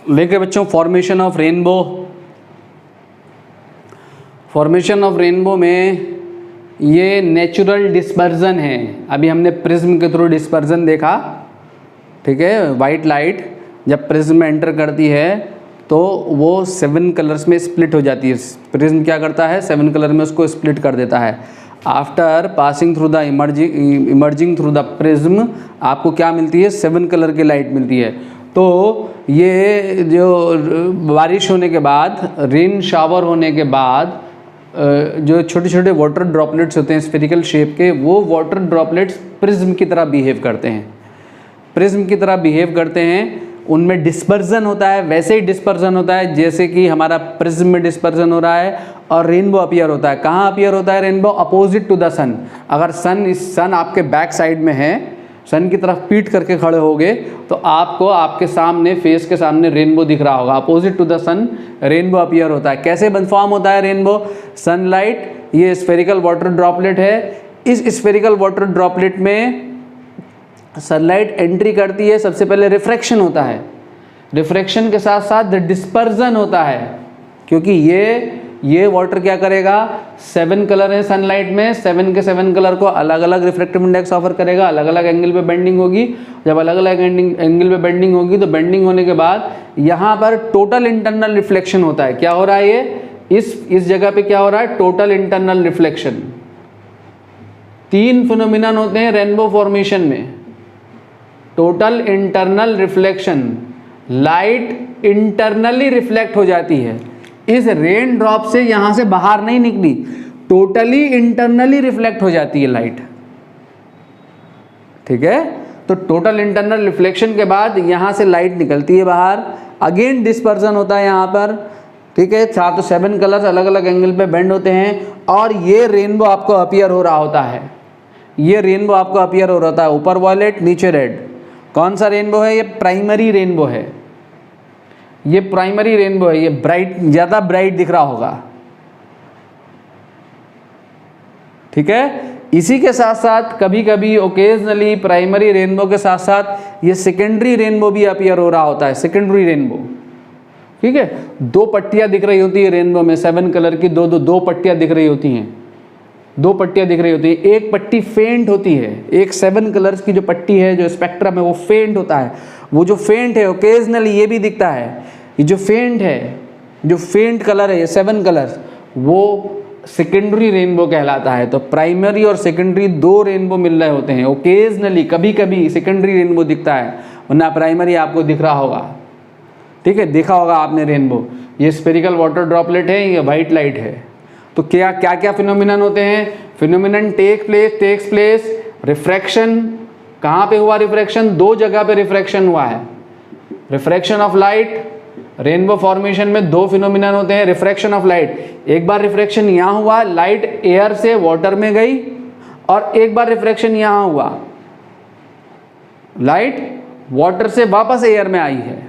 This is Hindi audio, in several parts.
देखिए बच्चों, formation of rainbow. Formation of rainbow में ये नेचुरल डिस्पर्जन है। अभी हमने प्रिज्म के थ्रू डिस्पर्जन देखा, ठीक है। वाइट लाइट जब प्रिज्म में एंटर करती है तो वो 7 कलर्स में स्प्लिट हो जाती है। प्रिज्म क्या करता है, 7 कलर में उसको स्प्लिट कर देता है। After passing through the emerging through the prism आपको क्या मिलती है, 7 कलर की लाइट मिलती है। तो ये जो बारिश होने के बाद, रेन शावर होने के बाद जो छोटे छोटे वाटर ड्रॉपलेट्स होते हैं स्फेरिकल शेप के, वो वाटर ड्रॉपलेट्स प्रिज्म की तरह बिहेव करते हैं। प्रिज्म की तरह बिहेव करते हैं, उनमें डिस्पर्जन होता है। वैसे ही डिस्पर्जन होता है जैसे कि हमारा प्रिज्म में डिस्पर्जन हो रहा है, और रेनबो अपीयर होता है। कहाँ अपीयर होता है रेनबो? अपोजिट टू द सन। अगर सन आपके बैक साइड में है, सन की तरफ पीट करके खड़े होगे तो आपको आपके सामने, फेस के सामने रेनबो दिख रहा होगा। Opposite to the sun rainbow appear होता है। कैसे फॉर्म होता है रेनबो? सनलाइट, ये स्फेरिकल वाटर ड्रॉपलेट है। इस स्फेरिकल वाटर ड्रॉपलेट में सनलाइट एंट्री करती है, सबसे पहले रिफ्रैक्शन होता है। रिफ्रैक्शन के साथ साथ डिस्पर्जन होता है, क्योंकि ये वाटर क्या करेगा, 7 कलर है सनलाइट में, 7 के 7 कलर को अलग अलग रिफ्रैक्टिव इंडेक्स ऑफर करेगा, अलग अलग एंगल पे बेंडिंग होगी। जब अलग अलग एंगल पे बेंडिंग होगी तो बेंडिंग होने के बाद यहाँ पर टोटल इंटरनल रिफ्लेक्शन होता है। क्या हो रहा है ये, इस जगह पे क्या हो रहा है, टोटल इंटरनल रिफ्लेक्शन। 3 फिनोमिनन होते हैं रेनबो फॉर्मेशन में। Total internal reflection, light internally reflect हो जाती है। इस रेन ड्रॉप से यहां से बाहर नहीं निकली, टोटली इंटरनली रिफ्लेक्ट हो जाती है लाइट, ठीक है। तो टोटल इंटरनल रिफ्लेक्शन के बाद यहां से लाइट निकलती है बाहर, अगेन डिस्पर्जन होता है यहां पर, ठीक है। 7 कलर्स अलग अलग एंगल पे बेंड होते हैं, और ये रेनबो आपको अपीयर हो रहा होता है। ये रेनबो आपको अपीयर हो रहा है, ऊपर वॉयलेट नीचे रेड। कौन सा रेनबो है? ये प्राइमरी रेनबो है। ये प्राइमरी रेनबो है। ये ब्राइट, ज़्यादा ब्राइट दिख रहा होगा, ठीक है। इसी के साथ साथ कभी कभी ओकेजनली प्राइमरी रेनबो के साथ साथ ये सेकेंडरी रेनबो भी अपीयर हो रहा होता है। सेकेंडरी रेनबो, ठीक है। 2 पट्टियां दिख रही होती है रेनबो में, 7 कलर की दो पट्टियां दिख रही होती हैं। 2 पट्टियां दिख रही होती है। एक पट्टी फेंट होती है, एक 7 कलर्स की जो पट्टी है, जो स्पेक्ट्रम है, वो फेंट होता है। वो जो फेंट है ओकेजनली ये भी दिखता है। ये जो फेंट है, जो फेंट कलर है, ये 7 कलर्स, वो सेकेंडरी रेनबो कहलाता है। तो प्राइमरी और सेकेंडरी 2 रेनबो मिल रहे होते हैं। ओकेजनली कभी कभी सेकेंडरी रेनबो दिखता है, वरना प्राइमरी आपको दिख रहा होगा, ठीक है। देखा होगा आपने रेनबो। ये स्फेरिकल वाटर ड्रॉपलेट है, ये वाइट लाइट है। तो क्या क्या क्या फिनोमिनन होते हैं? Phenomenon takes place refraction. कहाँ पे हुआ रिफ्रैक्शन? 2 जगह पे रिफ्रैक्शन हुआ है। Refraction of light, rainbow formation में 2 फिनोमिनन होते हैं। रिफ्रैक्शन ऑफ लाइट, एक बार रिफ्रैक्शन यहाँ हुआ, लाइट एयर से वाटर में गई, और एक बार रिफ्रैक्शन यहाँ हुआ, लाइट वाटर से वापस एयर में आई है,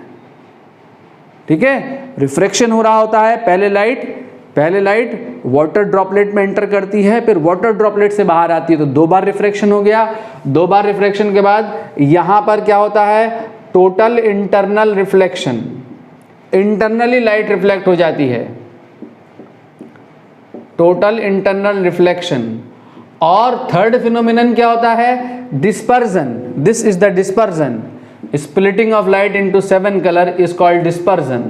ठीक है। रिफ्रैक्शन हो रहा होता है। पहले लाइट वाटर ड्रॉपलेट में एंटर करती है, फिर वाटर ड्रॉपलेट से बाहर आती है, तो 2 बार रिफ्रैक्शन हो गया। 2 बार रिफ्रैक्शन के बाद यहां पर क्या होता है, total internal reflection. Internally light reflect हो जाती है, टोटल इंटरनल रिफ्लेक्शन। और थर्ड फिनोमिनन क्या होता है? Dispersion. This is the dispersion. Splitting of light into 7 colour is called dispersion.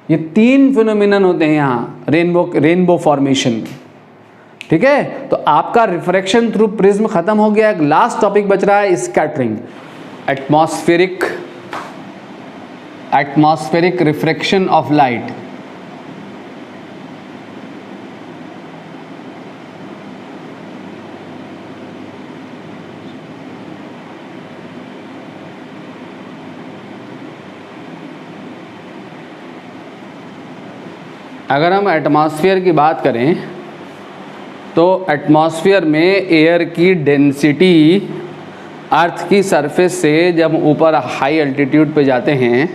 ये 3 फिनोमिनन होते हैं यहाँ रेनबो फॉर्मेशन, ठीक है। तो आपका रिफ्रैक्शन थ्रू प्रिज्म खत्म हो गया। एक लास्ट टॉपिक बच रहा है, scattering. Atmospheric refraction of light. अगर हम एटमॉस्फेयर की बात करें तो एटमॉस्फेयर में एयर की डेंसिटी अर्थ की सरफेस से जब ऊपर हाई एल्टीट्यूड पे जाते हैं,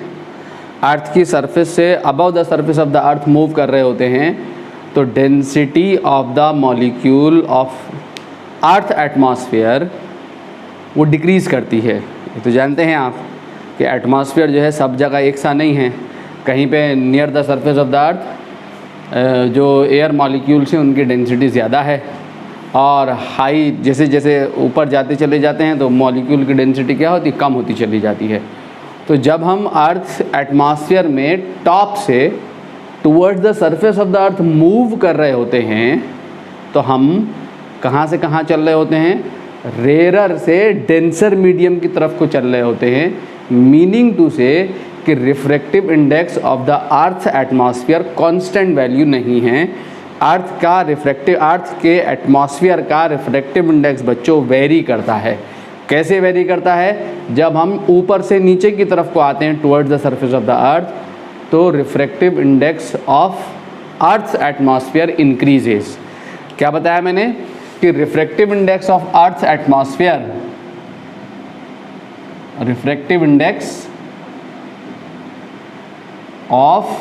अर्थ की सरफेस से above the surface of the earth move कर रहे होते हैं, तो density of the molecule of earth atmosphere वो डिक्रीज़ करती है। ये तो जानते हैं आप। कि एटमॉस्फेयर जो है सब जगह एक सा नहीं है, कहीं पे near the surface of the अर्थ जो एयर मॉलिक्यूल्स हैं उनकी डेंसिटी ज़्यादा है, और हाई जैसे जैसे ऊपर जाते चले जाते हैं तो मॉलिक्यूल की डेंसिटी क्या होती, कम होती चली जाती है। तो जब हम अर्थ एटमॉस्फेयर में टॉप से towards the surface of the earth move कर रहे होते हैं तो हम कहाँ से कहाँ चल रहे होते हैं, रेयरर से डेंसर मीडियम की तरफ को चल रहे होते हैं। मीनिंग टू से कि refractive index of the earth atmosphere constant value नहीं है। अर्थ के एटमॉस्फेयर का रिफ्रैक्टिव इंडेक्स बच्चों वेरी करता है। कैसे वेरी करता है, जब हम ऊपर से नीचे की तरफ को आते हैं towards the surface of the earth तो refractive index of earth atmosphere increases. क्या बताया मैंने कि refractive index of earth atmosphere, refractive index of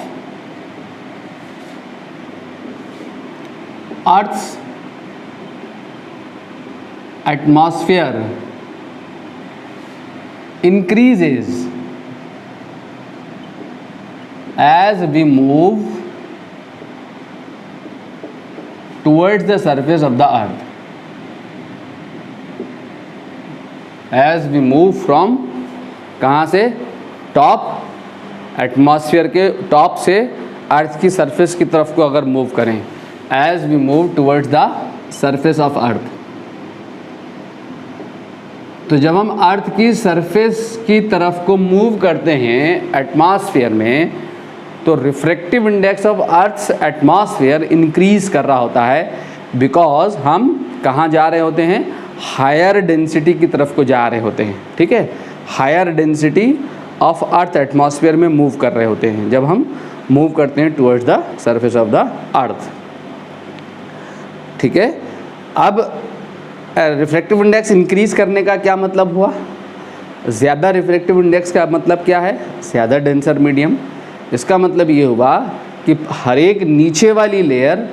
earth atmosphere increases as we move towards the surface of the earth, as we move from कहाँ से, टॉप एटमॉस्फेयर के टॉप से अर्थ की सरफेस की तरफ को अगर मूव करें, as we move towards the surface of earth। तो जब हम अर्थ की सरफेस की तरफ को मूव करते हैं एटमॉस्फेयर में तो refractive index of earth atmosphere increase कर रहा होता है, बिकॉज हम कहाँ जा रहे होते हैं, हायर डेंसिटी की तरफ को जा रहे होते हैं। ठीक है, higher density of earth atmosphere में मूव कर रहे होते हैं जब हम मूव करते हैं towards the surface of the earth. ठीक है, अब रिफ्रैक्टिव इंडेक्स इंक्रीज़ करने का क्या मतलब हुआ, ज़्यादा रिफ्रैक्टिव इंडेक्स का मतलब क्या है, ज़्यादा डेंसर मीडियम। इसका मतलब ये हुआ कि हर एक नीचे वाली लेयर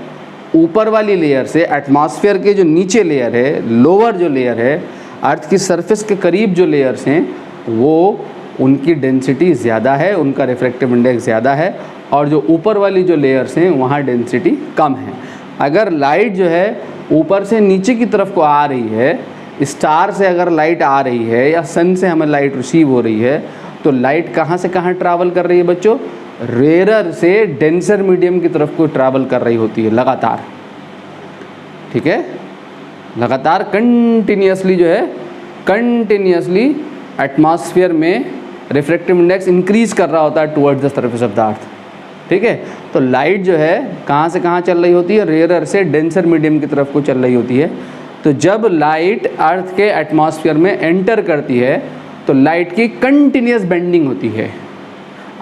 ऊपर वाली लेयर से, एटमॉस्फेयर के जो नीचे लेयर है, लोअर जो लेयर है, अर्थ की सरफेस के करीब जो लेयर्स हैं वो उनकी डेंसिटी ज़्यादा है, उनका रिफ्रैक्टिव इंडेक्स ज़्यादा है, और जो ऊपर वाली जो लेयर्स हैं वहाँ डेंसिटी कम है। अगर लाइट जो है ऊपर से नीचे की तरफ को आ रही है, स्टार से अगर लाइट आ रही है या सन से हमें लाइट रिसीव हो रही है, तो लाइट कहाँ से कहाँ ट्रैवल कर रही है बच्चों, रेयरर से डेंसर मीडियम की तरफ को ट्रैवल कर रही होती है लगातार। ठीक है, लगातार कंटिन्यूसली जो है, कंटिन्यूसली एटमॉस्फेयर में रिफ्रैक्टिव इंडेक्स इंक्रीज़ कर रहा होता है towards the surface of the earth. ठीक है, तो लाइट जो है कहाँ से कहाँ चल रही होती है, रेयरर से डेंसर मीडियम की तरफ को चल रही होती है। तो जब लाइट अर्थ के एटमॉस्फेयर में एंटर करती है तो लाइट की कंटिन्यूस बेंडिंग होती है।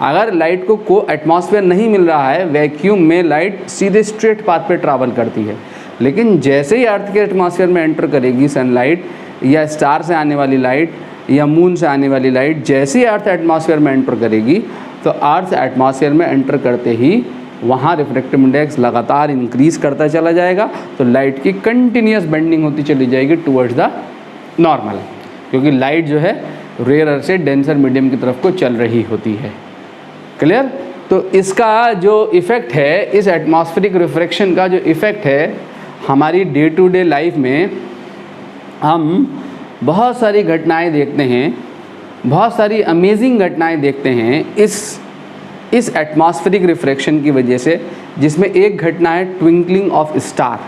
अगर लाइट को एटमॉस्फेयर नहीं मिल रहा है, वैक्यूम में लाइट सीधे स्ट्रेट पाथ पे ट्रैवल करती है, लेकिन जैसे ही अर्थ के एटमॉस्फेयर में एंटर करेगी सनलाइट या स्टार से आने वाली लाइट या मून से आने वाली लाइट, जैसे ही अर्थ एटमॉस्फेयर में एंटर करेगी तो अर्थ एटमॉस्फेयर में एंटर करते ही वहाँ रिफ्रैक्टिव इंडेक्स लगातार इंक्रीज़ करता चला जाएगा, तो लाइट की कंटिन्यूस बेंडिंग होती चली जाएगी टुवर्ड्स द नॉर्मल, क्योंकि लाइट जो है रेयरर से डेंसर मीडियम की तरफ को चल रही होती है। क्लियर? तो इसका जो इफ़ेक्ट है, इस एटमॉस्फेरिक रिफ्रैक्शन का जो इफ़ेक्ट है, हमारी डे टू डे लाइफ में हम बहुत सारी घटनाएं देखते हैं, बहुत सारी अमेजिंग घटनाएं देखते हैं इस एटमॉस्फेरिक रिफ्रैक्शन की वजह से, जिसमें एक घटना है ट्विंकलिंग ऑफ स्टार।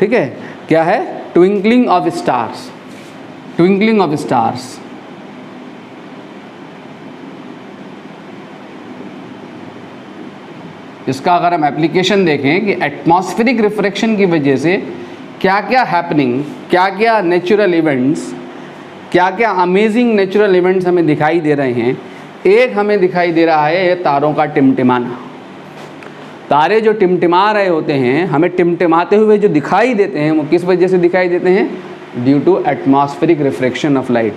ठीक है, क्या है? Twinkling of stars. Twinkling of stars इसका अगर हम एप्लीकेशन देखें कि एटमॉस्फेरिक रिफ्रैक्शन की वजह से क्या क्या हैपनिंग, क्या क्या नेचुरल इवेंट्स, क्या क्या अमेजिंग नेचुरल इवेंट्स हमें दिखाई दे रहे हैं। एक हमें दिखाई दे रहा है तारों का टिमटिमाना। तारे जो टिमटिमा रहे होते हैं, हमें टिमटिमाते हुए जो दिखाई देते हैं, वो किस वजह से दिखाई देते हैं? Due to atmospheric refraction of light.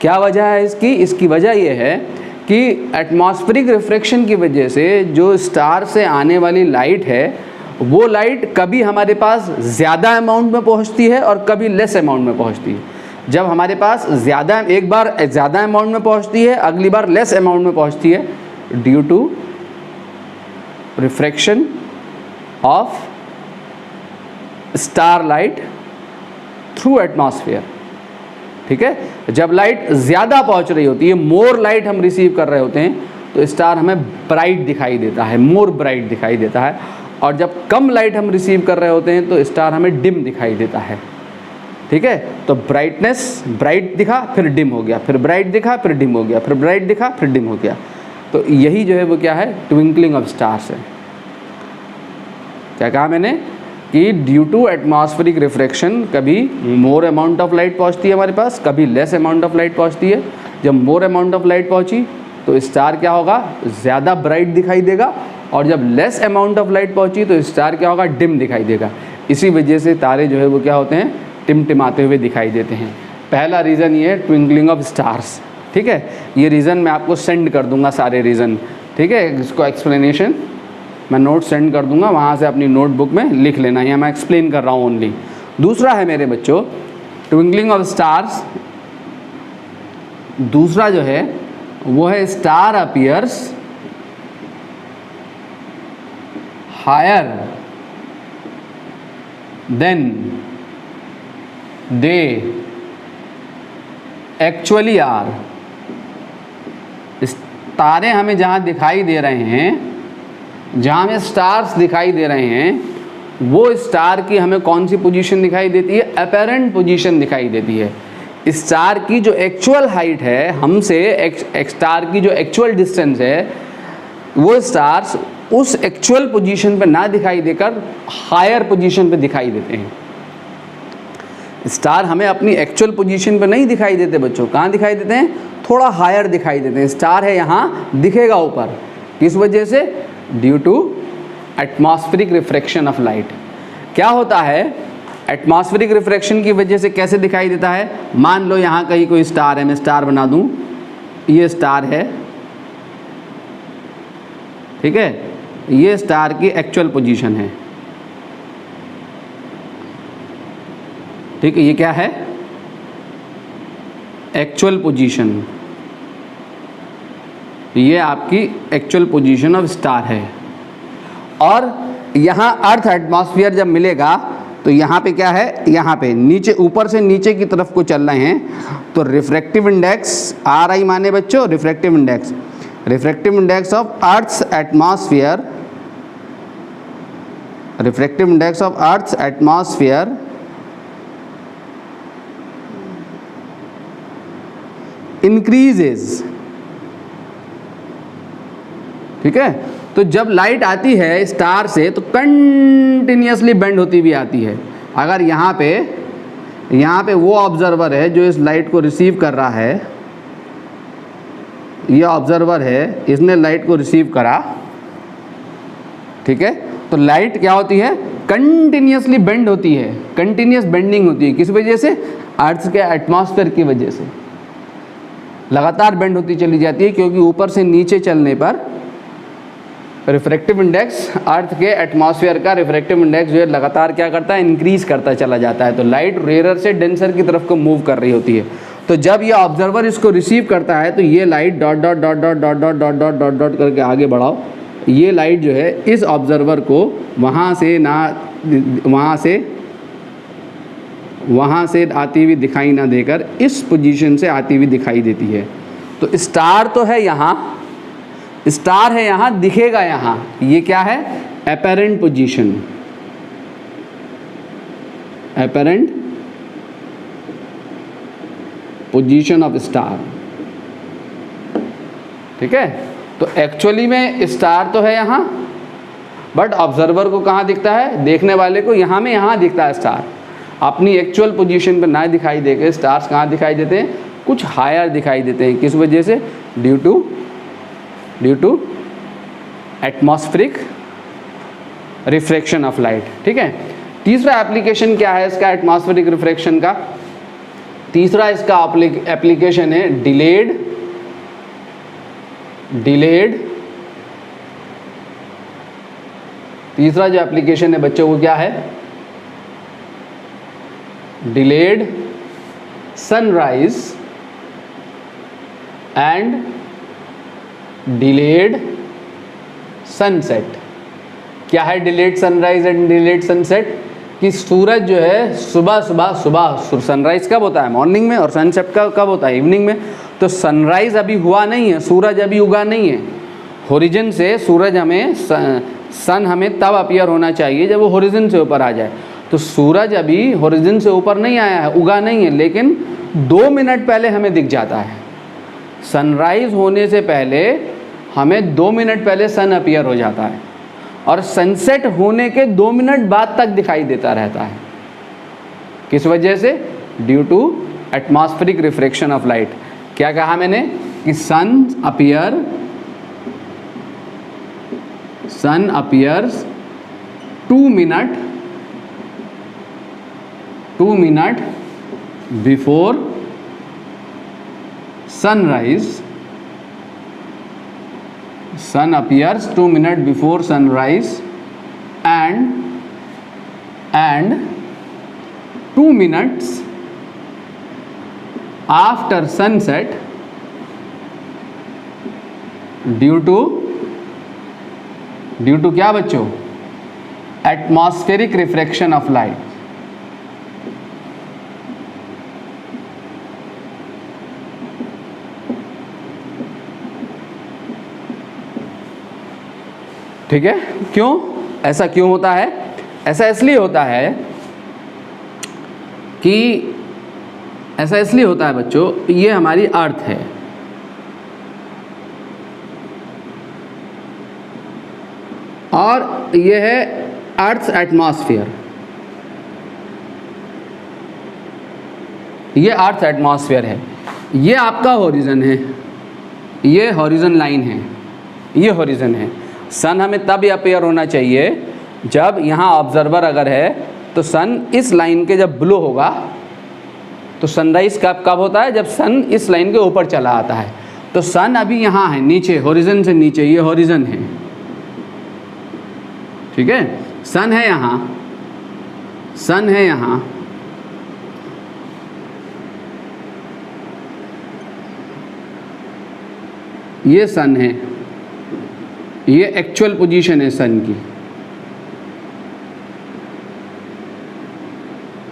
क्या वजह है इसकी? इसकी वजह यह है कि एटमॉस्फेरिक रिफ्रैक्शन की वजह से जो स्टार से आने वाली लाइट है, वो लाइट कभी हमारे पास ज़्यादा अमाउंट में पहुंचती है और कभी लेस अमाउंट में पहुंचती है। जब हमारे पास ज़्यादा, एक बार ज़्यादा अमाउंट में पहुंचती है, अगली बार लेस अमाउंट में पहुंचती है, due to refraction of star light through atmosphere. ठीक है, जब लाइट ज़्यादा पहुंच रही होती है, मोर लाइट हम रिसीव कर रहे होते हैं, तो स्टार हमें ब्राइट दिखाई देता है, मोर ब्राइट दिखाई देता है। और जब कम लाइट हम रिसीव कर रहे होते हैं तो स्टार हमें डिम दिखाई देता है। ठीक है, तो ब्राइटनेस, ब्राइट दिखा फिर डिम हो गया, फिर ब्राइट दिखा फिर डिम हो गया, फिर ब्राइट दिखा फिर डिम हो गया। तो यही जो है वो क्या है, ट्विंकलिंग ऑफ स्टार्स है। क्या कहा मैंने कि ड्यू टू एटमॉस्फेरिक रिफ्रैक्शन कभी मोर अमाउंट ऑफ लाइट पहुंचती है हमारे पास, कभी लेस अमाउंट ऑफ लाइट पहुंचती है। जब मोर अमाउंट ऑफ लाइट पहुंची तो स्टार क्या होगा, ज़्यादा ब्राइट दिखाई देगा, और जब लेस अमाउंट ऑफ लाइट पहुंची तो स्टार क्या होगा, डिम दिखाई देगा। इसी वजह से तारे जो है वो क्या होते हैं, टिमटिमाते हुए दिखाई देते हैं। पहला रीज़न ये है ट्विंकलिंग ऑफ स्टार्स। ठीक है, ये रीज़न मैं आपको सेंड कर दूंगा, सारे रीज़न। ठीक है, इसको एक्सप्लेनेशन मैं नोट सेंड कर दूंगा, वहाँ से अपनी नोटबुक में लिख लेना, या मैं एक्सप्लेन कर रहा हूँ ओनली। दूसरा है मेरे बच्चों ट्विंकलिंग ऑफ स्टार्स, दूसरा जो है वो है star appears higher than they actually are. तारे हमें जहाँ दिखाई दे रहे हैं, जहाँ हमें स्टार्स दिखाई दे रहे हैं, वो स्टार की हमें कौन सी पोजीशन दिखाई देती है, अपैरेंट पोजीशन दिखाई देती है। स्टार की जो एक्चुअल हाइट है हमसे, स्टार की जो एक्चुअल डिस्टेंस है, वो स्टार्स उस एक्चुअल पोजीशन पे ना दिखाई देकर हायर पोजीशन पे दिखाई देते हैं। स्टार हमें अपनी एक्चुअल पोजीशन पे नहीं दिखाई देते बच्चों, कहाँ दिखाई देते हैं, थोड़ा हायर दिखाई देते हैं। स्टार है यहाँ, दिखेगा ऊपर, किस वजह से, due to atmospheric refraction of light. क्या होता है, एटमॉस्फेरिक रिफ्रैक्शन की वजह से कैसे दिखाई देता है, मान लो यहाँ कहीं कोई स्टार है, मैं स्टार बना दूँ, ये स्टार है। ठीक है, ये स्टार की एक्चुअल पोजीशन है। ठीक है, ये क्या है, एक्चुअल पोजीशन, ये आपकी एक्चुअल पोजीशन ऑफ स्टार है। और यहाँ अर्थ एटमॉस्फेयर जब मिलेगा तो यहाँ पे क्या है, यहाँ पे नीचे, ऊपर से नीचे की तरफ को चल रहे हैं, तो रिफ्रैक्टिव इंडेक्स, आर आई माने बच्चों refractive index, refractive index of earth's atmosphere, refractive index of earth's atmosphere increases. ठीक है, तो जब लाइट आती है स्टार से तो कंटिन्यूसली बेंड होती हुई आती है। अगर यहाँ पे वो ऑब्जर्वर है जो इस लाइट को रिसीव कर रहा है, ये ऑब्जर्वर है, इसने लाइट को रिसीव करा। ठीक है, तो लाइट क्या होती है, कंटिन्यूसली बेंड होती है, कंटिन्यूस बेंडिंग होती है। किस वजह से, अर्थ के एटमॉस्फेयर की वजह से लगातार बेंड होती चली जाती है, क्योंकि ऊपर से नीचे चलने पर रिफ्रैक्टिव इंडेक्स, अर्थ के एटमॉस्फेयर का रिफ्रैक्टिव इंडेक्स जो है लगातार क्या करता है, इंक्रीज करता चला जाता है। तो लाइट रेयर से डेंसर की तरफ को मूव कर रही होती है। तो जब ये ऑब्जर्वर इसको रिसीव करता है तो ये light dot dot dot dot dot dot dot dot dot dot करके आगे बढ़ाओ, ये लाइट जो है इस ऑब्जर्वर को वहाँ से आती हुई दिखाई ना देकर इस पोजीशन से आती हुई दिखाई देती है। तो स्टार तो है यहाँ, स्टार है यहाँ, दिखेगा यहाँ, ये क्या है, apparent position, apparent position of star. ठीक है, तो एक्चुअली में स्टार तो है यहाँ, बट ऑब्जर्वर को कहाँ दिखता है, देखने वाले को यहाँ दिखता है स्टार। अपनी एक्चुअल पोजीशन पर ना दिखाई देके स्टार्स कहाँ दिखाई देते हैं, कुछ हायर दिखाई देते हैं। किस वजह से, due to atmospheric refraction of light. ठीक है, तीसरा एप्लीकेशन क्या है इसका, एटमॉस्फेरिक रिफ्रैक्शन का तीसरा इसका एप्लीकेशन है डिलेड। तीसरा जो एप्लीकेशन है बच्चों वो क्या है, delayed sunrise and delayed sunset. क्या है delayed sunrise and delayed sunset? कि सूरज जो है सुबह सनराइज कब होता है? मॉर्निंग में, और सनसेट कब होता है? इवनिंग में। तो सनराइज अभी हुआ नहीं है, सूरज अभी उगा नहीं है। होरिजन से सूरज हमें सन हमें तब अपीयर होना चाहिए जब वो होरिजन से ऊपर आ जाए। तो सूरज अभी होरिजन से ऊपर नहीं आया है, उगा नहीं है, लेकिन 2 मिनट पहले हमें दिख जाता है। सनराइज होने से पहले हमें 2 मिनट पहले सन अपीयर हो जाता है, और सनसेट होने के 2 मिनट बाद तक दिखाई देता रहता है। किस वजह से? Due to atmospheric refraction of light. क्या कहा मैंने? कि sun appears 2 minute before sunrise. Sun appears 2 minutes before sunrise and 2 minutes after sunset due to क्या बच्चों? Atmospheric refraction of light. ठीक है? क्यों ऐसा क्यों होता है? ऐसा इसलिए होता है बच्चों, ये हमारी अर्थ है, और ये है अर्थ एटमॉस्फेयर। ये अर्थ एटमॉस्फेयर है, ये आपका हॉरिजन है, ये हॉरिजन लाइन है, ये हॉरिजन है। सन हमें तब अपीयर होना चाहिए जब यहाँ ऑब्जर्वर अगर है तो सन इस लाइन के जब ब्लो होगा, तो सनराइज कब होता है? जब सन इस लाइन के ऊपर चला आता है। तो सन अभी यहाँ है नीचे, हॉरिजन से नीचे, ये हॉरिजन है, ठीक है? सन है यहाँ, सन है यहाँ, ये सन है, ये एक्चुअल पोजीशन है सन की,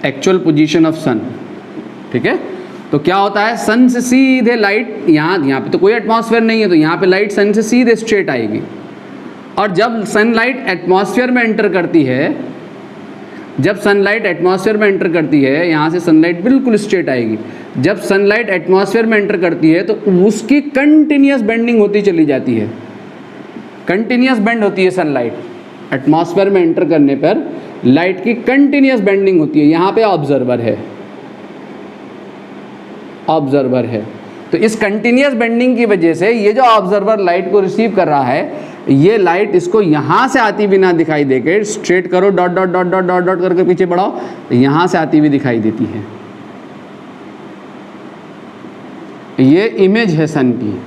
एक्चुअल पोजीशन ऑफ सन, ठीक है? तो क्या होता है? सन से सीधे लाइट यहाँ पे तो कोई एटमॉस्फेयर नहीं है, तो यहाँ पे लाइट सन से सीधे स्ट्रेट आएगी, और जब सनलाइट एटमॉस्फेयर में एंटर करती है, जब सनलाइट एटमॉस्फेयर में एंटर करती है, यहाँ से सनलाइट बिल्कुल स्ट्रेट आएगी। जब सनलाइट एटमॉस्फेयर में एंटर करती है तो उसकी कंटिन्यूस बेंडिंग होती चली जाती है, कंटिन्यूस बेंड होती है सनलाइट। एटमॉस्फेयर में एंटर करने पर लाइट की कंटिन्यूस बेंडिंग होती है। यहाँ पे ऑब्जर्वर है, ऑब्जर्वर है, तो इस कंटिन्यूस बेंडिंग की वजह से ये जो ऑब्जर्वर लाइट को रिसीव कर रहा है, ये लाइट इसको यहाँ से आती हुई ना दिखाई देके, स्ट्रेट करो, dot dot dot dot dot dot करके पीछे बढ़ाओ, तो यहाँ से आती हुई दिखाई देती है। ये इमेज है सन की,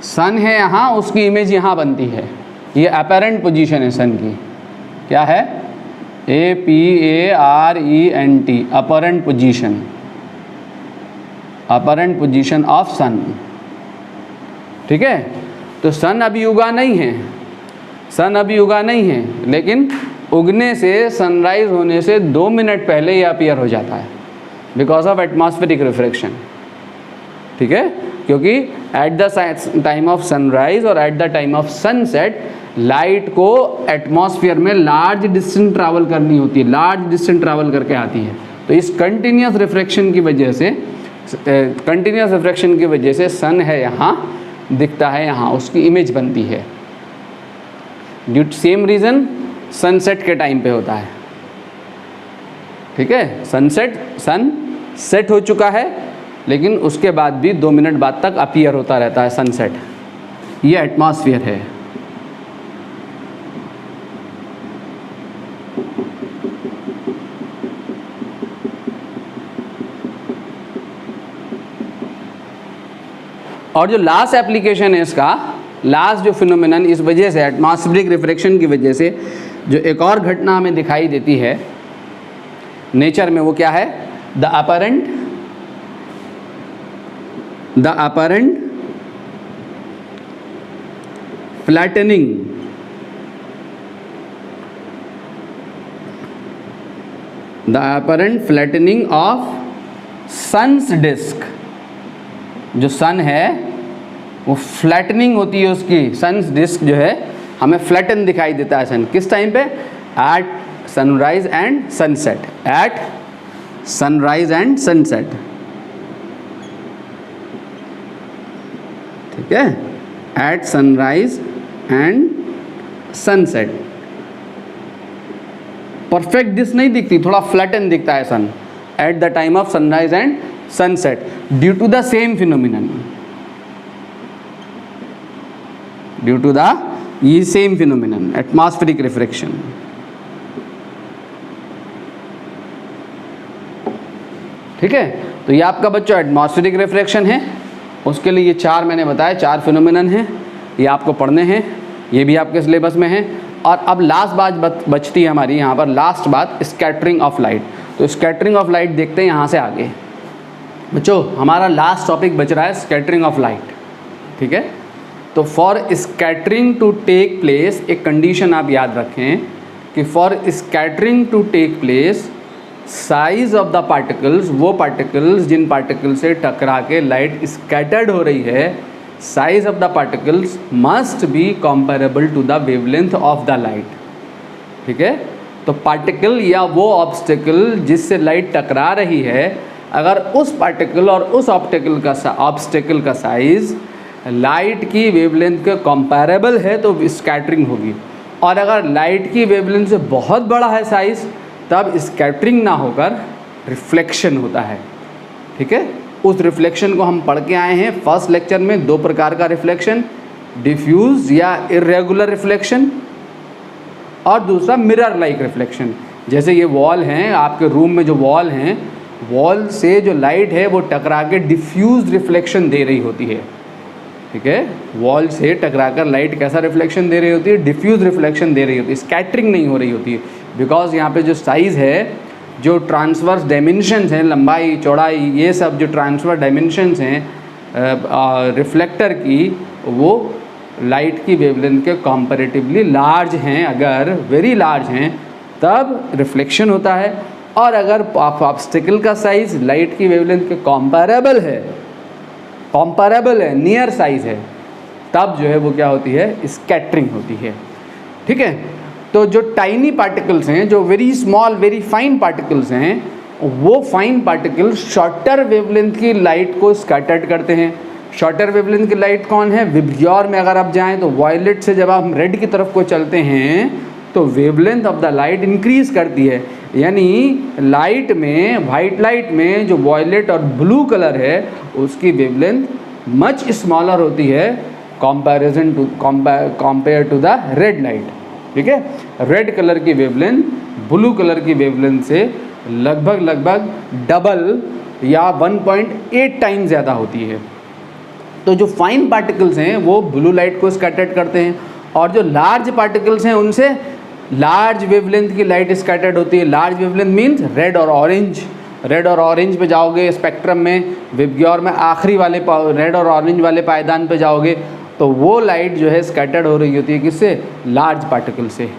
सन है यहाँ, उसकी इमेज यहाँ बनती है। ये अपैरेंट पोजीशन है सन की। क्या है? APARENT, apparent position, apparent position of sun, ठीक है? तो सन अभी उगा नहीं है, सन अभी उगा नहीं है, लेकिन उगने से, सनराइज होने से 2 मिनट पहले ये अपीयर हो जाता है बिकॉज ऑफ एटमॉस्फेरिक रिफ्रैक्शन, ठीक है? क्योंकि at the time of sunrise और at the time of sunset light को एटमॉस्फेयर में लार्ज डिस्टेंस ट्रैवल करनी होती है, लार्ज डिस्टेंस ट्रैवल करके आती है। तो इस कंटिन्यूस रिफ्रैक्शन की वजह से सन है यहाँ, दिखता है यहाँ, उसकी इमेज बनती है। Due to same reason sunset के टाइम पे होता है, ठीक है? सन सेट हो चुका है, लेकिन उसके बाद भी 2 मिनट बाद तक अपीयर होता रहता है सनसेट। ये एटमॉस्फेयर है। और जो लास्ट एप्लीकेशन है इसका, लास्ट जो फिनोमेनन इस वजह से, एटमॉस्फेरिक रिफ्रैक्शन की वजह से जो एक और घटना हमें दिखाई देती है नेचर में, वो क्या है? The apparent the apparent flattening of sun's disc, जो सन है वो फ्लैटनिंग होती है उसकी, सन्स डिस्क जो है हमें फ्लैटन दिखाई देता है सन किस टाइम पे, at sunrise and sunset, at sunrise and sunset, ठीक है, at sunrise and sunset. Perfect disc नहीं दिखती, थोड़ा फ्लैटन दिखता है sun at the time of sunrise and sunset due to the same phenomenon, due to the ये सेम फिनोमिनन एटमॉस्फेरिक रिफ्रैक्शन। ठीक है, तो ये आपका बच्चों एटमॉस्फेरिक रिफ्रैक्शन है, उसके लिए ये चार मैंने बताया, चार फिनोमिनन हैं, ये आपको पढ़ने हैं, ये भी आपके सिलेबस में है। और अब लास्ट बात बचती है हमारी यहाँ पर, लास्ट बात स्कैटरिंग ऑफ लाइट। तो स्कैटरिंग ऑफ लाइट देखते हैं यहाँ से आगे। बच्चों हमारा लास्ट टॉपिक बच रहा है स्कैटरिंग ऑफ लाइट, ठीक है। तो for scattering to take place, एक कंडीशन आप याद रखें कि for scattering to take place size of the particles, वो पार्टिकल्स जिन पार्टिकल से टकरा के लाइट स्कैटर्ड हो रही है, size of the particles must be comparable to the wavelength of the light, ठीक है। तो पार्टिकल या वो ऑब्स्टिकल जिससे लाइट टकरा रही है, अगर उस पार्टिकल और उस ऑब्स्टिकल का साइज लाइट की वेवलेंथ के कंपेरेबल है तो स्कैटरिंग होगी, और अगर लाइट की वेवलेंथ से बहुत बड़ा है साइज, तब स्कैटरिंग ना होकर रिफ्लेक्शन होता है, ठीक है। उस रिफ्लेक्शन को हम पढ़ के आए हैं फर्स्ट लेक्चर में, दो प्रकार का रिफ्लेक्शन, डिफ्यूज या इरेगुलर रिफ्लेक्शन, और दूसरा मिरर लाइक रिफ्लेक्शन। जैसे ये वॉल हैं, आपके रूम में जो वॉल हैं, वॉल से जो लाइट है वो टकरा के डिफ्यूज रिफ्लेक्शन दे रही होती है, ठीक है। वॉल से टकरा कर लाइट कैसा रिफ्लेक्शन दे रही होती है, डिफ्यूज रिफ्लेक्शन दे रही होती है, स्कैटरिंग नहीं हो रही होती है, बिकॉज यहाँ पे जो साइज़ है, जो ट्रांसवर्स डायमेंशंस हैं, लंबाई चौड़ाई, ये सब जो ट्रांसफर डायमेंशंस हैं रिफ्लेक्टर की, वो लाइट की वेवलेंथ के कंपैरेटिवली लार्ज हैं। अगर वेरी लार्ज हैं तब रिफ्लेक्शन होता है, और अगर ऑब्स्टिकल का साइज़ लाइट की वेवलेंथ के कंपैरेबल है, नियर साइज़ है, तब जो है वो क्या होती है, स्कैटरिंग होती है, ठीक है। तो जो टाइनी पार्टिकल्स हैं, जो very small very fine particles हैं, वो फाइन पार्टिकल्स शॉर्टर वेवलेंथ की लाइट को स्कैटर्ड करते हैं। शॉर्टर वेवलेंथ की लाइट कौन है, विबग्योर में अगर आप जाएं तो वायलेट से जब आप रेड की तरफ को चलते हैं तो wavelength of the light increase करती है, यानी लाइट में, वाइट लाइट में जो वायलेट और ब्लू कलर है उसकी वेवलेंथ मच स्मॉलर होती है compare to the red light, ठीक है। रेड कलर की वेवलेंथ ब्लू कलर की वेवलेंथ से लगभग डबल या 1.8 टाइम ज़्यादा होती है। तो जो फाइन पार्टिकल्स हैं वो ब्लू लाइट को स्कैटर्ड करते हैं, और जो लार्ज पार्टिकल्स हैं उनसे लार्ज वेवलेंथ की लाइट स्कैटर्ड होती है। लार्ज वेवलेंथ मीन्स रेड और ऑरेंज। रेड और ऑरेंज पे जाओगे स्पेक्ट्रम में, विबग्योर में आखिरी वाले रेड और ऑरेंज वाले पायदान पे जाओगे तो वो लाइट जो है स्कैटर्ड हो रही होती है, किससे, लार्ज पार्टिकल से,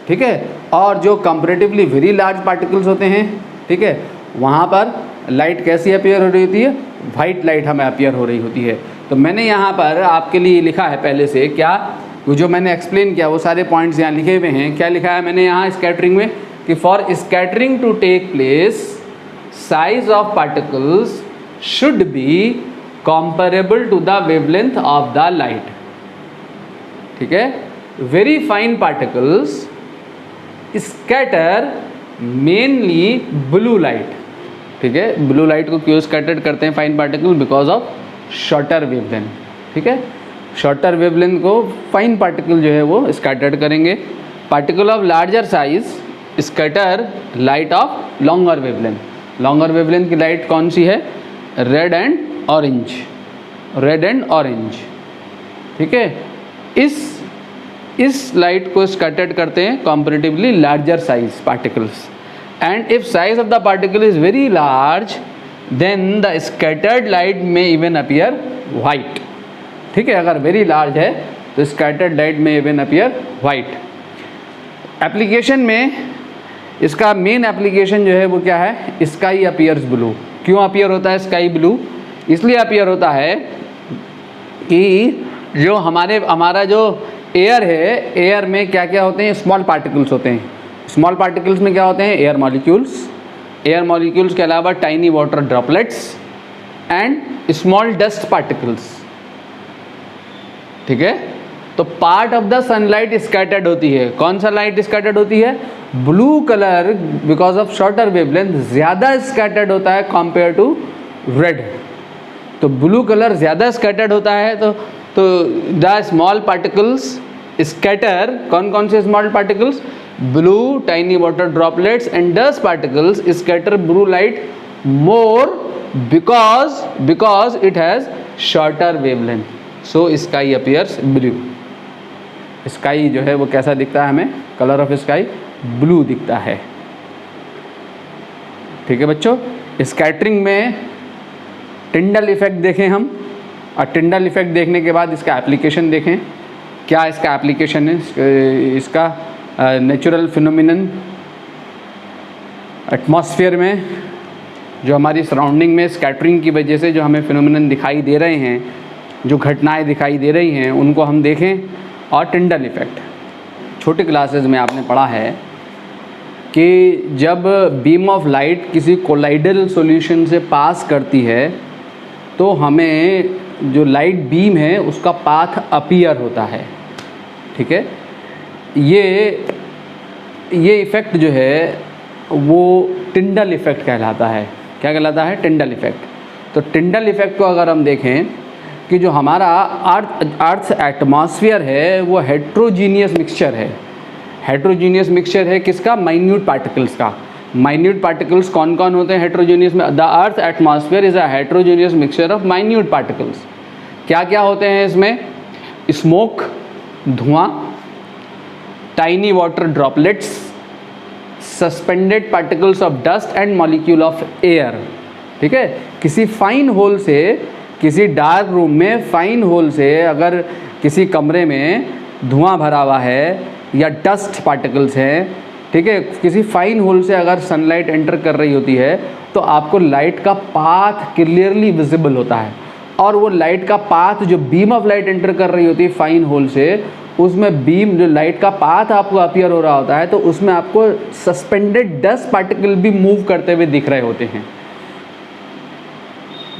ठीक है। और जो कंपैरेटिवली वेरी लार्ज पार्टिकल्स होते हैं, ठीक है, वहाँ पर लाइट कैसी अपीयर हो रही होती है, वाइट लाइट हमें अपीयर हो रही होती है। तो मैंने यहाँ पर आपके लिए लिखा है पहले से, क्या वो जो मैंने एक्सप्लेन किया वो सारे पॉइंट्स यहाँ लिखे हुए हैं। क्या लिखा है मैंने यहाँ स्कैटरिंग में, कि for scattering to take place size of particles should be comparable to the wavelength of the light, ठीक है। very fine particles scatter mainly blue light, ठीक है। blue light को क्यों स्कैटर्ड करते हैं fine particle, because of shorter wavelength, ठीक है। शॉर्टर वेवलेंथ को फाइन पार्टिकल जो है वो स्कैटर्ड करेंगे। Particle of larger size scatter light of longer wavelength. Longer wavelength की लाइट कौन सी है, red and orange, red and orange, ठीक है। इस लाइट को स्कैटर्ड करते हैं comparatively larger size particles, and if size of the particle is very large then the scattered light में इवन अपीयर वाइट। ठीक है, अगर वेरी लार्ज है तो स्कैटर्ड लाइट में इवन अपीयर वाइट। एप्लीकेशन में इसका मेन एप्लीकेशन जो है वो क्या है, स्काई अपीयर्स ब्लू। क्यों अपीयर होता है स्काई ब्लू? इसलिए अपीयर होता है कि जो हमारा जो एयर है, एयर में क्या क्या होते हैं, स्मॉल पार्टिकल्स होते हैं। स्मॉल पार्टिकल्स में क्या होते हैं, एयर मॉलिक्यूल्स, एयर मॉलिक्यूल्स के अलावा tiny water droplets and small dust particles. ठीक है, तो part of the sunlight scattered होती है। कौन सा लाइट स्कैटर्ड होती है? Blue colour because of shorter wavelength ज़्यादा स्कैटर्ड होता है कंपेयर टू रेड। तो ब्लू कलर ज़्यादा स्कैटर्ड होता है, तो द स्मॉल पार्टिकल्स स्कैटर। कौन कौन से small particles? Blue, tiny water droplets and dust particles scatter blue light more because it has shorter wavelength, so sky appears blue. Sky जो है वो कैसा दिखता है हमें? कलर ऑफ स्काई ब्लू दिखता है। ठीक है बच्चों, स्कैटरिंग में टिंडल इफेक्ट देखें हम, और टिंडल इफेक्ट देखने के बाद इसका एप्लीकेशन देखें। क्या इसका एप्लीकेशन है? इसका नेचुरल फिनोमिनन एटमॉस्फेयर में जो हमारी सराउंडिंग में स्कैटरिंग की वजह से जो हमें फिनोमिनन दिखाई दे रहे हैं, जो घटनाएं दिखाई दे रही हैं, उनको हम देखें। और टिंडल इफेक्ट छोटी क्लासेस में आपने पढ़ा है कि जब बीम ऑफ लाइट किसी कोलाइडल सॉल्यूशन से पास करती है तो हमें जो लाइट बीम है उसका पाथ अपीयर होता है। ठीक है, ये इफ़ेक्ट जो है वो टिंडल इफ़ेक्ट कहलाता है। क्या कहलाता है? टिंडल इफ़ेक्ट। तो टिंडल इफ़ेक्ट को अगर हम देखें कि जो हमारा अर्थ एटमॉस्फेयर है वो हेट्रोजीनियस मिक्सचर है। हेट्रोजीनियस मिक्सचर है किसका? माइन्यूट पार्टिकल्स का। माइन्यूट पार्टिकल्स कौन कौन होते हैं हेट्रोजीनियस में? The earth atmosphere is a heterogeneous mixture of minute particles. क्या क्या होते हैं इसमें? स्मोक, धुआं, tiny water droplets, suspended particles of dust and molecule of air. ठीक है, किसी फाइन होल से, किसी डार्क रूम में फाइन होल से अगर किसी कमरे में धुआं भरा हुआ है या डस्ट पार्टिकल्स हैं, ठीक है, किसी फाइन होल से अगर सनलाइट एंटर कर रही होती है तो आपको लाइट का पाथ क्लियरली विजिबल होता है। और वो लाइट का पाथ जो बीम ऑफ लाइट एंटर कर रही होती है फाइन होल से, उसमें बीम जो लाइट का पाथ आपको अपीयर हो रहा होता है तो उसमें आपको सस्पेंडेड डस्ट पार्टिकल भी मूव करते हुए दिख रहे होते हैं।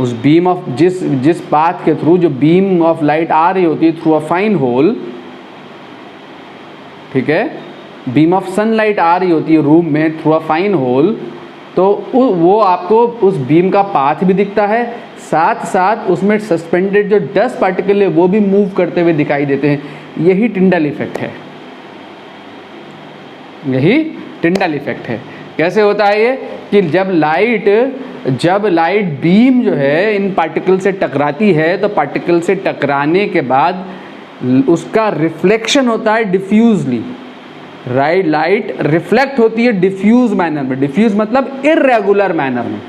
उस बीम ऑफ जिस पाथ के थ्रू जो बीम ऑफ लाइट आ रही होती है थ्रू अ फाइन होल, ठीक है, बीम ऑफ सनलाइट आ रही होती है रूम में थ्रू अ फाइन होल, तो वो आपको उस बीम का पाथ भी दिखता है, साथ साथ उसमें सस्पेंडेड जो डस्ट पार्टिकल है वो भी मूव करते हुए दिखाई देते हैं। यही टिंडल इफेक्ट है, यही टिंडल इफेक्ट है। कैसे होता है ये? कि जब लाइट बीम जो है इन पार्टिकल से टकराती है तो पार्टिकल से टकराने के बाद उसका रिफ्लेक्शन होता है डिफ्यूजली। राइट, लाइट रिफ्लेक्ट होती है डिफ्यूज मैनर में। डिफ्यूज मतलब इर्रेगुलर मैनर में।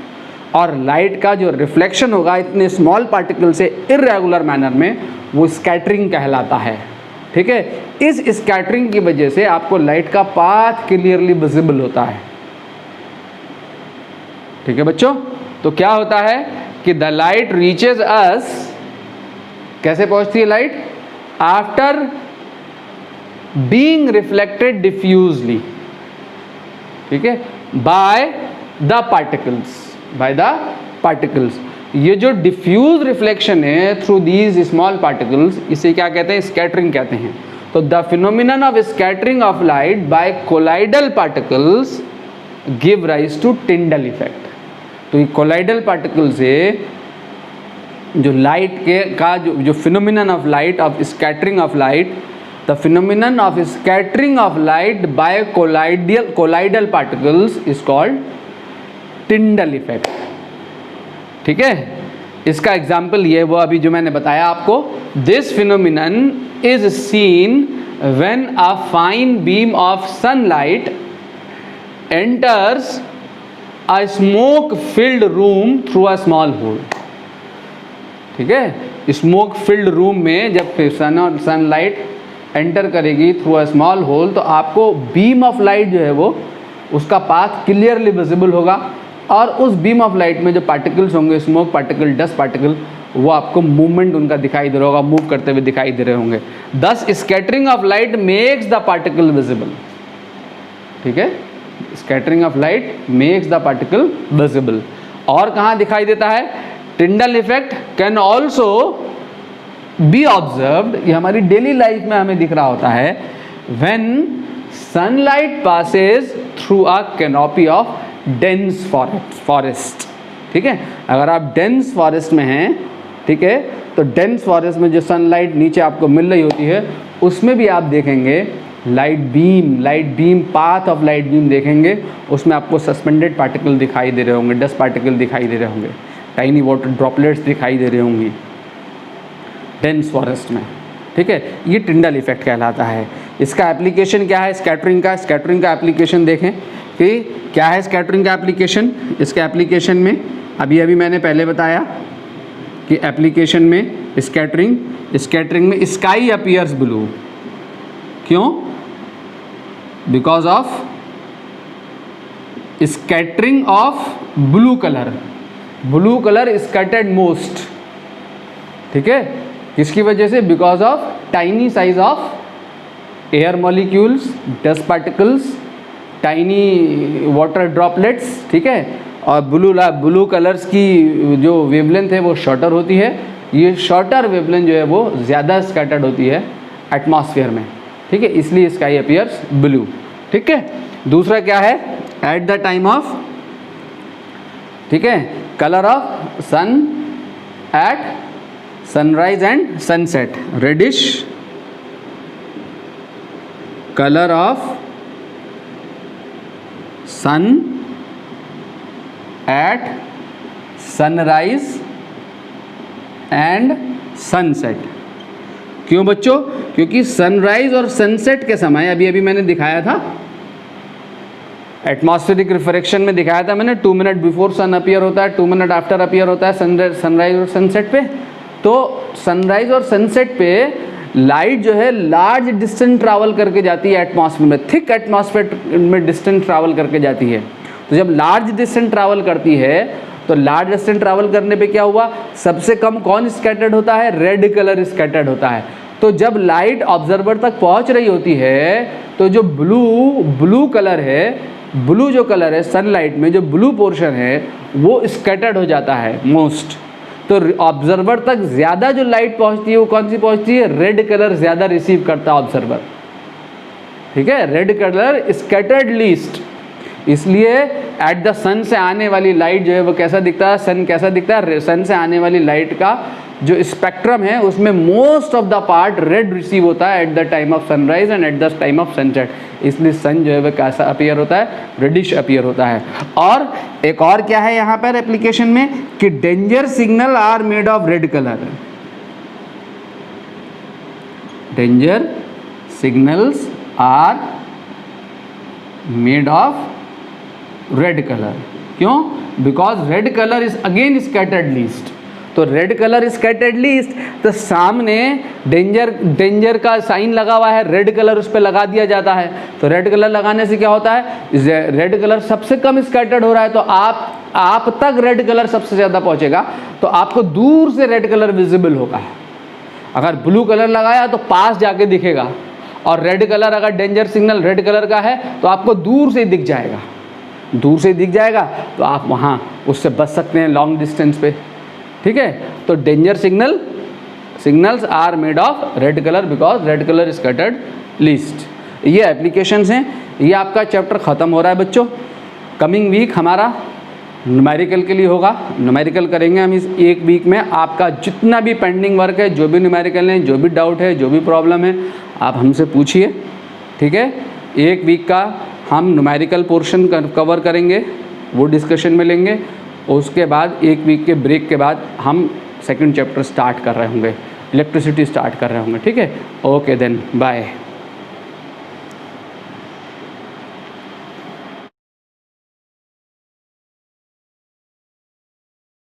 और लाइट का जो रिफ्लेक्शन होगा इतने स्मॉल पार्टिकल से इर्रेगुलर मैनर में, वो स्कैटरिंग कहलाता है। ठीक है, इस स्कैटरिंग की वजह से आपको लाइट का पाथ क्लियरली विजिबल होता है। ठीक है बच्चों, तो क्या होता है कि द लाइट रीचेज अस, कैसे पहुंचती है light? After being reflected diffusely, ठीक है, बाय द पार्टिकल्स। ये जो डिफ्यूज रिफ्लेक्शन है थ्रू दीज स्मॉल पार्टिकल्स, इसे क्या कहते हैं? स्कैटरिंग कहते हैं। तो the phenomenon of scattering of light by colloidal particles give rise to Tyndall effect. तो ये कोलाइडल पार्टिकल से जो लाइट का जो phenomenon of light, of scattering of light, the phenomenon of scattering of light by colloidal particles is called Tyndall effect. ठीक है, इसका एग्जाम्पल ये वो अभी जो मैंने बताया आपको। This phenomenon is seen when a fine beam of sunlight enters a smoke filled room through a small hole. ठीक है, स्मोक फिल्ड रूम में जब सनलाइट एंटर करेगी थ्रू अ स्मॉल होल तो आपको बीम ऑफ लाइट जो है वो उसका पाथ क्लियरली विजिबल होगा, और उस बीम ऑफ लाइट में जो पार्टिकल्स होंगे, स्मोक पार्टिकल, डस्ट पार्टिकल, वो आपको मूवमेंट उनका दिखाई दे रहा होगा, मूव करते हुए दिखाई दे रहे होंगे। दस scattering of light makes the particle visible. ठीक है, scattering of light makes the particle visible. और कहाँ दिखाई देता है? Tyndall effect can also be observed, ये हमारी डेली लाइफ में हमें दिख रहा होता है, when sunlight Passage through a canopy of dense forest. ठीक है, अगर आप डेंस फॉरेस्ट में हैं, ठीक है, तो डेंस फॉरेस्ट में जो सनलाइट नीचे आपको मिल रही होती है उसमें भी आप देखेंगे light beam, path of light beam देखेंगे, उसमें आपको सस्पेंडेड पार्टिकल दिखाई दे रहे होंगे, डस्ट पार्टिकल दिखाई दे रहे होंगे, टाइनी वाटर ड्रॉपलेट्स दिखाई दे रही होंगी डेंस फॉरेस्ट में। ठीक है, ये टिंडल इफेक्ट कहलाता है। इसका एप्लीकेशन क्या है स्कैटरिंग का? स्कैटरिंग का एप्लीकेशन देखें कि क्या है स्कैटरिंग का एप्लीकेशन। इसके एप्लीकेशन में अभी मैंने पहले बताया कि एप्लीकेशन में स्कैटरिंग में स्काई अपीयर्स ब्लू। क्यों? Because of scattering of blue colour scattered most. ठीक है, किसकी वजह से? Because of tiny size of air molecules, dust particles, tiny water droplets. ठीक है, और ब्लू कलर्स की जो वेवलेंथ है वो शॉर्टर होती है। ये शॉर्टर वेवलेंथ जो है वो ज़्यादा स्कैटर्ड होती है एटमॉस्फेयर में। ठीक है, इसलिए स्काई अपीयर्स ब्लू। ठीक है, दूसरा क्या है? एट द टाइम ऑफ, ठीक है, colour of sun at sunrise and sunset, reddish colour of sun at sunrise and sunset. क्यों बच्चों? क्योंकि सनराइज और सनसेट के समय अभी मैंने दिखाया था, एटमॉस्फेरिक रिफ्रैक्शन में दिखाया था मैंने, 2 मिनट बिफोर सन अपीयर होता है, 2 मिनट आफ्टर अपीयर होता है सनराइज और सनसेट पे। तो सनराइज और सनसेट पे लाइट जो है लार्ज डिस्टेंस ट्रैवल करके जाती है एटमॉस्फेयर में, थिक एटमॉस्फेयर में डिस्टेंस ट्रैवल करके जाती है। तो जब लार्ज डिस्टेंस ट्रैवल करती है तो लार्ज डिस्टेंस ट्रैवल करने पे क्या हुआ? सबसे कम कौन स्कैटर्ड होता है? रेड कलर स्कैटर्ड होता है। तो जब लाइट ऑब्जर्वर तक पहुंच रही होती है तो जो ब्लू कलर है सनलाइट में, जो ब्लू पोर्शन है वो स्कैटर्ड हो जाता है मोस्ट। तो ऑब्जर्वर तक ज़्यादा जो लाइट पहुंचती है वो कौन सी पहुंचती है? रेड कलर ज़्यादा रिसीव करता है ऑब्जर्वर। ठीक है, रेड कलर स्कैटर्ड लीस्ट। इसलिए एट द सन से आने वाली लाइट जो है वो कैसा दिखता है? सन कैसा दिखता है? सन से आने वाली लाइट का जो स्पेक्ट्रम है उसमें most of the part red receive होता है eight the time of sunrise and eight the time of sunset. इसलिए सन जो है वो कैसा अपीयर होता है? रेडिश अपीयर होता है। और एक और क्या है यहाँ पर एप्लीकेशन में कि danger signal are made of red colour. Danger signals are made of red colour. क्यों? Because red colour is again scattered least. तो रेड कलर स्कैटर्ड लीस्ट, तो सामने डेंजर का साइन लगा हुआ है, रेड कलर उस पर लगा दिया जाता है। तो रेड कलर लगाने से क्या होता है? रेड कलर सबसे कम स्कैटर्ड हो रहा है, तो आप तक रेड कलर सबसे ज़्यादा पहुंचेगा, तो आपको दूर से रेड कलर विजिबल होगा। अगर ब्लू कलर लगाया तो पास जाके दिखेगा, और रेड कलर अगर डेंजर सिग्नल रेड कलर का है तो आपको दूर से दिख जाएगा। दूर से दिख जाएगा तो आप वहाँ उससे बच सकते हैं लॉन्ग डिस्टेंस पे। ठीक है, तो danger signals are made of red colour because red colour scattered least. ये एप्लीकेशंस हैं। ये आपका चैप्टर ख़त्म हो रहा है बच्चों। कमिंग वीक हमारा न्यूमेरिकल के लिए होगा। न्यूमेरिकल करेंगे हम इस एक वीक में। आपका जितना भी पेंडिंग वर्क है, जो भी न्यूमेरिकल है, जो भी डाउट है, जो भी प्रॉब्लम है, आप हमसे पूछिए। ठीक है, एक वीक का हम न्यूमेरिकल पोर्शन कवर करेंगे, वो डिस्कशन में लेंगे। उसके बाद एक वीक के ब्रेक के बाद हम सेकंड चैप्टर स्टार्ट कर रहे होंगे, इलेक्ट्रिसिटी स्टार्ट कर रहे होंगे। ठीक है, ओके देन बाय।